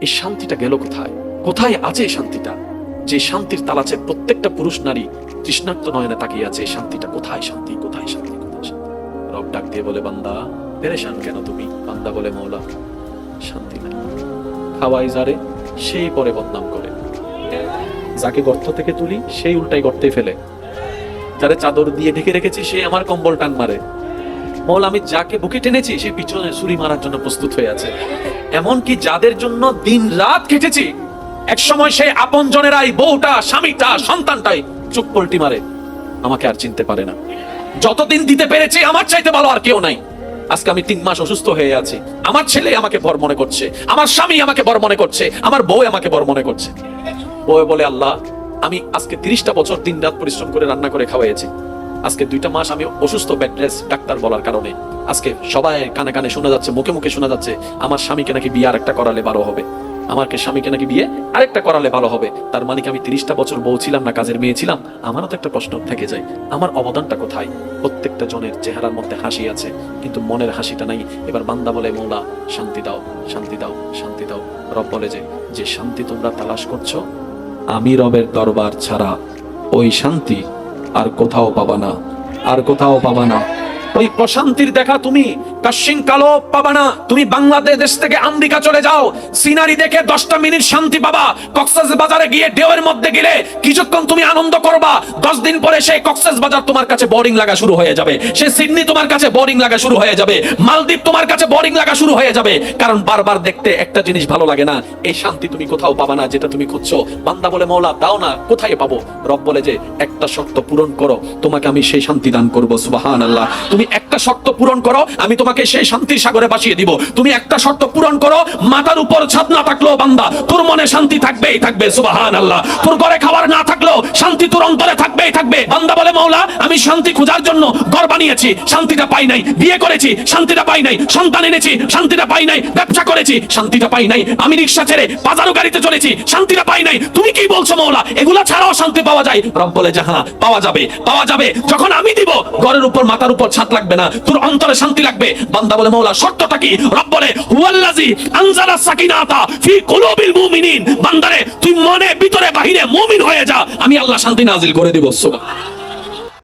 এই শান্তিটা গেল কোথায়? কোথায় আছে এই শান্তিটা? যে শান্তির তালাচে প্রত্যেকটা পুরুষ নারী তৃষ্ণার্ত নয়নে তাকিয়ে আছে, এই শান্তিটা কোথায়? শান্তি কোথায়? শান্তি কোথায়? শান্তি। রব ডাক দিয়ে বলে, বান্দা পেরেশান কেন তুমি? বান্দা বলে, মওলা শান্তি নাই। খাওয়াই যারে সেই পরে বদনাম করে, যাকে গর্ত থেকে তুলি সেই উল্টাই গর্তে ফেলে, যারে চাদর দিয়ে ঢেকে রেখেছি সে আমার কম্বল টান মারে। মওলা আমি যাকে বুকে টেনেছি সে পিছনে ছুরি মারার জন্য প্রস্তুত হয়ে আছে। এমনকি যাদের জন্য দিন রাত খেটেছি, এক সময় সেই আপন জনেরাই, বউটা, স্বামীটা, সন্তানটাই চোখ পল্টি মারে, আমাকে আর চিনতে পারে না। যতদিন দিতে পেরেছি আমার চাইতে ভালো আর কেউ নাই। আজকে আমি 3 মাস অসুস্থ হয়ে আছি, আমার ছেলে আমাকে বর মনে করছে, আমার স্বামী আমাকে বর মনে করছে, আমার বউ আমাকে বর মনে করছে। বউ বলে, আল্লাহ আমি আজকে 30টা বছর দিন রাত পরিশ্রম করে রান্না করে খাওয়াইছি, আজকে 2টা মাস আমি অসুস্থ, বেড রেস্ট, ডাক্তার বলার কারণে আজকে সবাই কানে কানে শোনা যাচ্ছে, মুখে মুখে শোনা যাচ্ছে আমার স্বামীকে নাকি বিয়ে আরেকটা করালে ভালো হবে, আমাকে স্বামীকে নাকি বিয়ে আরেকটা করালে ভালো হবে। তার মানে কি আমি 30টা বছর বউ ছিলাম না কাজের মেয়ে ছিলাম? আমারও তো একটা প্রশ্ন থেকে যায়, আমার অবদানটা কোথায়? প্রত্যেকটা জনের চেহারার মধ্যে হাসি আছে কিন্তু মনের হাসিটা নাই। এবার বান্দা বলে, মওলা শান্তি দাও, শান্তি দাও, শান্তি দাও। রব বলে যে শান্তি তোমরা তালাশ করছো, আমি রবের দরবার ছাড়া ওই শান্তি আর কোথাও পাবা না, আর কোথাও পাবা না। ওই প্রশান্তির দেখা তুমি কাশিং কালো পাবা না। তুমি বাংলাদেশ থেকে আমেরিকা চলে যাও, সিনারি দেখে 10টা মিনিট শান্তি পাবা। কক্সবাজারে গিয়ে ঢেউয়ের মধ্যে গেলে কিছুক্ষণ তুমি আনন্দ করবা, 10 দিন পরে সেই কক্সবাজার তোমার কাছে বোরিং লাগা শুরু হয়ে যাবে, সে সিডনি তোমার কাছে বোরিং লাগা শুরু হয়ে যাবে, মালদ্বীপ তোমার কাছে বোরিং লাগা শুরু হয়ে যাবে। কারণ বারবার দেখতে একটা জিনিস ভালো লাগে না। এই শান্তি তুমি কোথাও পাবা না যেটা তুমি খুঁজছো। বান্দা বলে, মওলা দাও না, কোথায় পাবো? রব বলে যে একটা শর্ত পূরণ করো, তোমাকে আমি সেই শান্তি দান করবো। সুবহানাল্লাহ। তুমি একটা শর্ত পূরণ করো, আমি তোমাকে সেই শান্তির সাগরে ভাসিয়ে দিব। তুমি একটা শর্ত পূরণ করো, মাথার উপর ছাদ না থাকলেও বান্দা তোর মনে শান্তি থাকবেই থাকবে। সুবহানাল্লাহ। তোর ঘরে খাবার না থাকলেও শান্তি তোর অন্তরে থাকবেই থাকবে। বান্দা বলে, মওলা আমি শান্তি খোঁজার জন্য ঘর বানিয়েছি, শান্তিটা পাই নাই, বিয়ে করেছি, শান্তিটা পাই নাই, সন্তান এনেছি, শান্তিটা পাই নাই, ব্যবসা করেছি, শান্তিটা পাই নাই, আমি রিকশা ছেড়ে বাজারও গাড়িতে চলেছি, শান্তিটা পাই নাই। তুমি কি বলছো মওলা এগুলা ছাড়াও শান্তি পাওয়া যায়? রব বলে যে হ্যাঁ পাওয়া যাবে, পাওয়া যাবে। যখন আমি দিব, ঘরের উপর মাথার উপর ছাদ লাগবে না, তোর অন্তরে শান্তি লাগবে। বান্দা বলে, মওলা শর্তটা কি? রব বলে, হুয়াল্লাযী আনজালা সাকিনাতা ফি কুলুবিল মুমিনিন। বান্দারে তুই মনে ভিতরে বাহিরে মুমিন হয়ে যা, আমি আল্লাহ শান্তি নাজিল করে দিব। সুবহানাল্লাহ।